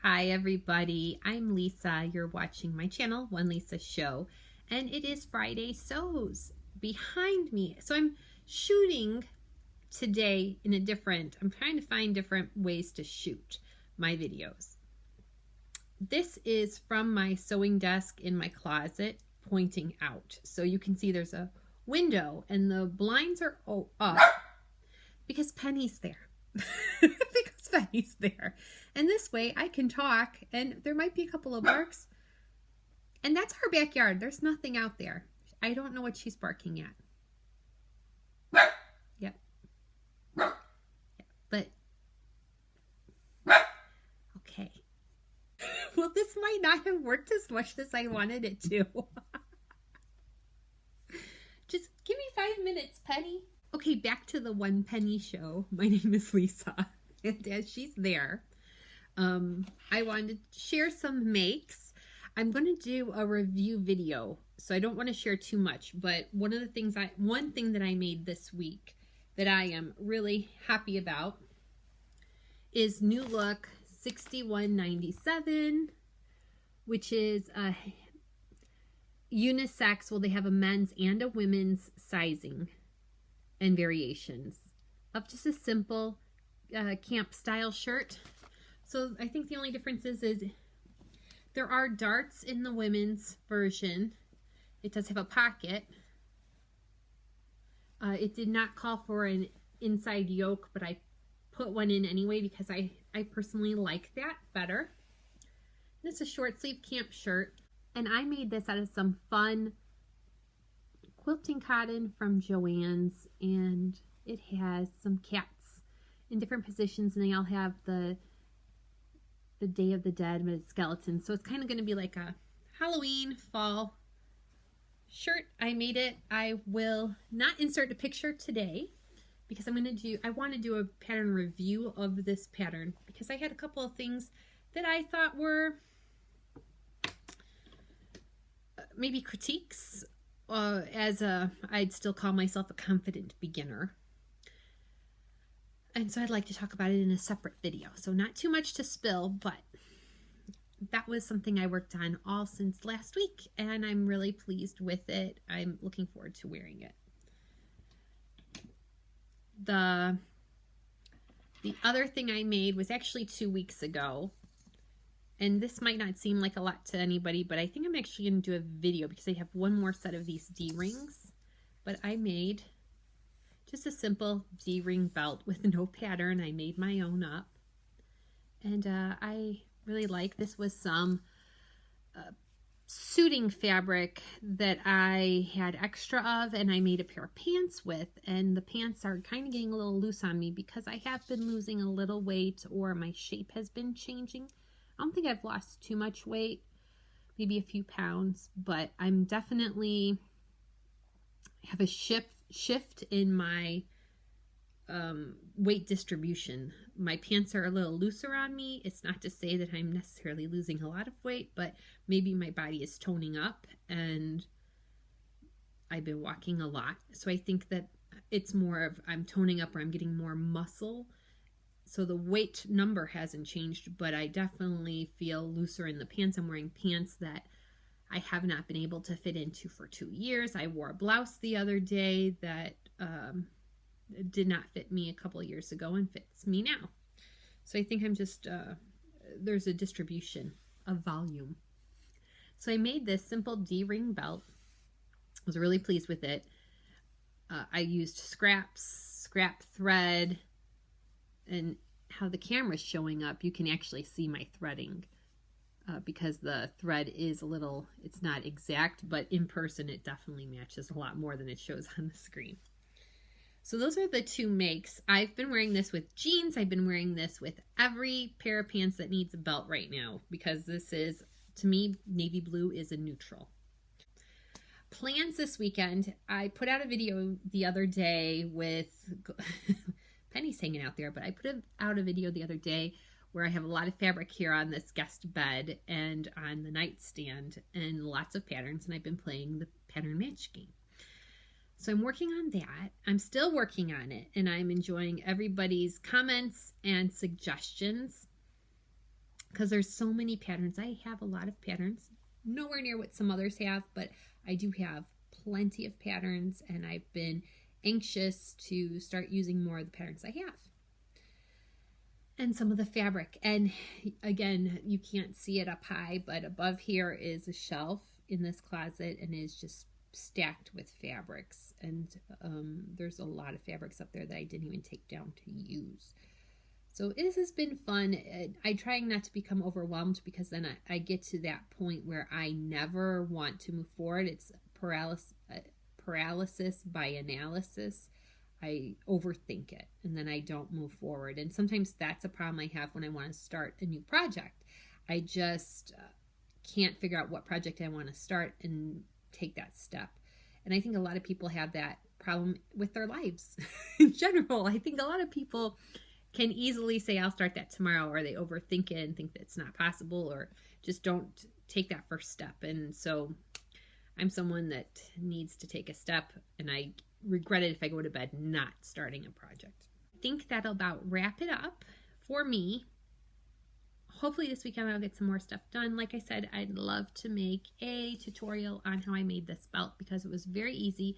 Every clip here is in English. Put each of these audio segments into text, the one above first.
Hi everybody, I'm Lisa. You're watching my channel, One Lisa Show, and it is Friday Sews behind me. So I'm shooting today in I'm trying to find different ways to shoot my videos. This is from my sewing desk in my closet pointing out. So you can see there's a window and the blinds are up because Penny's there. Because Penny's there. And this way I can talk and there might be a couple of barks. And that's our backyard. There's nothing out there. I don't know what she's barking at. Yep. Yeah, but okay. Well, this might not have worked as much as I wanted it to. Just give me 5 minutes, Penny. Okay, back to the One Penny Show. My name is Lisa, and as she's there, I wanted to share some makes. I'm going to do a review video, so I don't want to share too much, but one thing that I made this week that I am really happy about is New Look 6197, which is a unisex. Well, they have a men's and a women's sizing and variations of just a simple camp style shirt. So I think the only difference is there are darts in the women's version. It does have a pocket. It did not call for an inside yoke, but I put one in anyway because I personally like that better. And it's a short sleeve camp shirt. And I made this out of some fun quilting cotton from Joann's, and it has some cats in different positions, and they all have the Day of the Dead with skeletons. So it's kind of going to be like a Halloween fall shirt. I made it. I will not insert a picture today because I want to do a pattern review of this pattern because I had a couple of things that I thought were maybe critiques. I'd still call myself a confident beginner. And so I'd like to talk about it in a separate video. So not too much to spill, but that was something I worked on all since last week, and I'm really pleased with it. I'm looking forward to wearing it. The other thing I made was actually 2 weeks ago. And this might not seem like a lot to anybody, but I think I'm actually going to do a video because I have one more set of these D-rings. But I made just a simple D-ring belt with no pattern. I made my own up. And I really like this. Was some suiting fabric that I had extra of, and I made a pair of pants with. And the pants are kind of getting a little loose on me because I have been losing a little weight, or my shape has been changing. I don't think I've lost too much weight, maybe a few pounds, but I'm definitely have a shift in my weight distribution. My pants are a little looser on me. It's not to say that I'm necessarily losing a lot of weight, but maybe my body is toning up, and I've been walking a lot. So I think that it's more of I'm toning up, or I'm getting more muscle. So the weight number hasn't changed, but I definitely feel looser in the pants. I'm wearing pants that I have not been able to fit into for 2 years. I wore a blouse the other day that did not fit me a couple of years ago and fits me now. So I think I'm just, there's a distribution of volume. So I made this simple D-ring belt. I was really pleased with it. I used scrap thread, and how the camera's showing up, you can actually see my threading because the thread is it's not exact, but in person it definitely matches a lot more than it shows on the screen. So those are the two makes. I've been wearing this with jeans. I've been wearing this with every pair of pants that needs a belt right now because this is, to me, navy blue is a neutral. Plans this weekend. I put out a video the other day with Penny's hanging out there, but I put out a video the other day where I have a lot of fabric here on this guest bed and on the nightstand and lots of patterns, and I've been playing the pattern match game. So I'm working on that. I'm still working on it, and I'm enjoying everybody's comments and suggestions. because there's so many patterns. I have a lot of patterns, nowhere near what some others have, but I do have plenty of patterns, and I've been anxious to start using more of the patterns I have. And some of the fabric. And again, you can't see it up high, but above here is a shelf in this closet, and it's just stacked with fabrics. And there's a lot of fabrics up there that I didn't even take down to use. So this has been fun. I try not to become overwhelmed, because then I get to that point where I never want to move forward. It's paralysis by analysis. I overthink it, and then I don't move forward. And sometimes that's a problem I have when I want to start a new project. I just can't figure out what project I want to start and take that step. And I think a lot of people have that problem with their lives in general. I think a lot of people can easily say, I'll start that tomorrow, or they overthink it and think that it's not possible, or just don't take that first step. And so I'm someone that needs to take a step, and I regret it if I go to bed not starting a project. I think that'll about wrap it up for me. Hopefully this weekend I'll get some more stuff done. Like I said, I'd love to make a tutorial on how I made this belt, because it was very easy.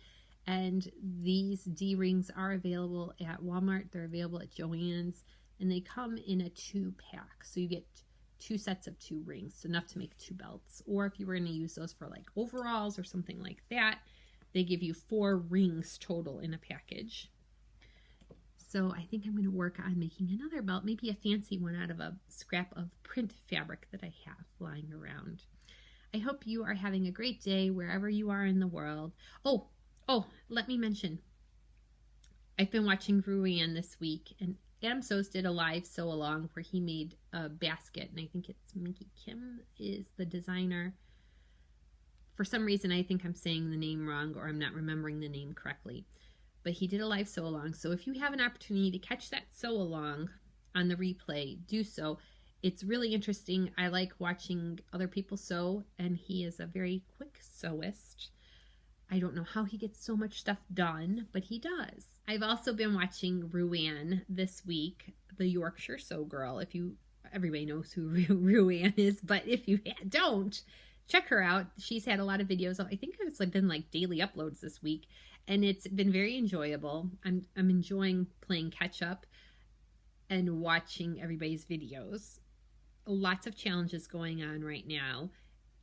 And these D-rings are available at Walmart. They're available at Joann's, and they come in a 2-pack. So you get 2 sets of 2 rings, enough to make 2 belts. Or if you were going to use those for like overalls or something like that, they give you 4 rings total in a package. So I think I'm going to work on making another belt, maybe a fancy one out of a scrap of print fabric that I have lying around. I hope you are having a great day wherever you are in the world. Oh, let me mention, I've been watching Joann this week, and Adam So's did a live sew along where he made a basket, and I think it's Minky Kim is the designer. For some reason, I think I'm saying the name wrong, or I'm not remembering the name correctly. But he did a live sew along. So if you have an opportunity to catch that sew along on the replay, do so. It's really interesting. I like watching other people sew, and he is a very quick sewist. I don't know how he gets so much stuff done, but he does. I've also been watching Joann this week, the Yorkshire Sew Girl. Everybody knows who Joann is, but if you don't, check her out. She's had a lot of videos. I think it's been like daily uploads this week, and it's been very enjoyable. I'm enjoying playing catch up and watching everybody's videos. Lots of challenges going on right now.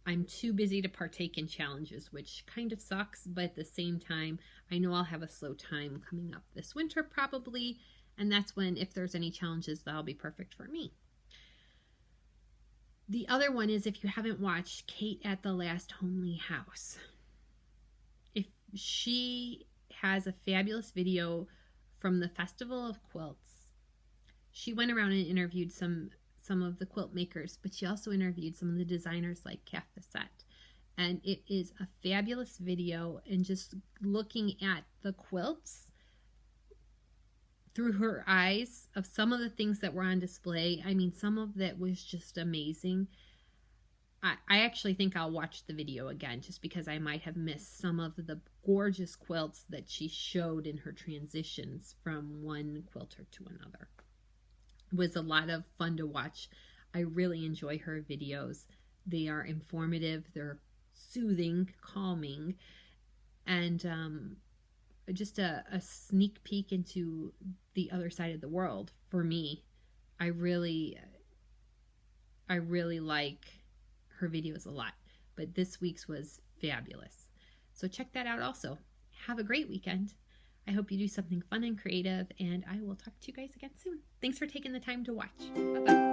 I'm too busy to partake in challenges, which kind of sucks, but at the same time, I know I'll have a slow time coming up this winter probably, and that's when, if there's any challenges, that'll be perfect for me. The other one is, if you haven't watched Kate at the Last Homely House, if she has a fabulous video from the Festival of Quilts. She went around and interviewed some of the quilt makers, but she also interviewed some of the designers like Kath Bissett. And it is a fabulous video, and just looking at the quilts through her eyes of some of the things that were on display. I mean, some of that was just amazing. I actually think I'll watch the video again, just because I might have missed some of the gorgeous quilts that she showed in her transitions from one quilter to another. It was a lot of fun to watch. I really enjoy her videos. They are informative, they're soothing, calming, and just a sneak peek into the other side of the world for me. I really like her videos a lot, but this week's was fabulous. So check that out also. Have a great weekend. I hope you do something fun and creative, and I will talk to you guys again soon. Thanks for taking the time to watch. Bye-bye.